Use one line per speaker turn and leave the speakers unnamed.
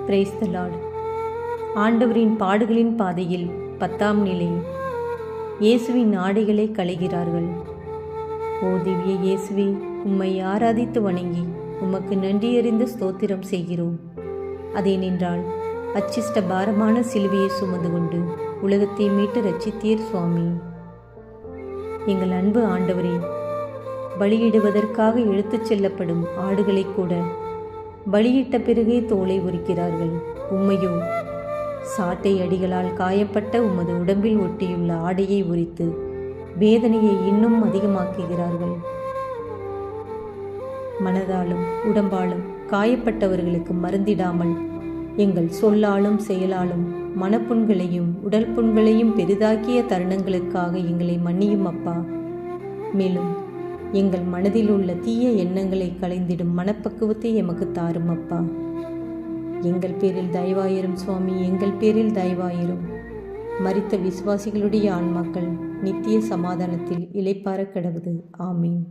Praise the Lord. ஆண்டவரின் பாடுகளின் பாதையில் 10ஆம் நிலை. இயேசுவின் ஆடைகளை களைகிறார்கள். ஓ திவ்ய இயேசுவே, உம்மை ஆராதித்து வணங்கி உமக்கு நன்றியறிந்து ஸ்தோத்திரம் செய்கிறோம். அதேனென்றால் அச்சிஷ்ட பாரமான சிலுவையை சுமந்து கொண்டு உலகத்தை மீட்டு ரட்சித்தீர் சுவாமி. எங்கள் அன்பு ஆண்டவரே, பலியிடுவதற்காக இழுத்துச் செல்லப்படும் ஆடுகளை கூட பலியிட்ட பிறகே தோலை உரிக்கிறார்கள். உம்மையோ சாட்டை அடிகளால் காயப்பட்ட உமது உடம்பில் ஒட்டியுள்ள ஆடையை உரித்து வேதனையை இன்னும் அதிகமாக்குகிறார்கள். மனதாலும் உடம்பாலும் காயப்பட்டவர்களுக்கு மருந்திடாமல் எங்கள் சொல்லாலும் செயலாலும் மனப்புண்களையும் உடல் புண்களையும் பெரிதாக்கிய தருணங்களுக்காக எங்களை மன்னியும் அப்பா. மேலும் எங்கள் மனதில் உள்ள தீய எண்ணங்களை களைந்திடும் மனப்பக்குவத்தை எமக்கு தாரும் அப்பா. எங்கள் பேரில் தயவாயிரும் சுவாமி, எங்கள் பேரில் தயவாயிரும். மரித்த விசுவாசிகளுடைய ஆன்மாக்கள் நித்திய சமாதானத்தில் இளைப்பாற கடவுது. ஆமீன்.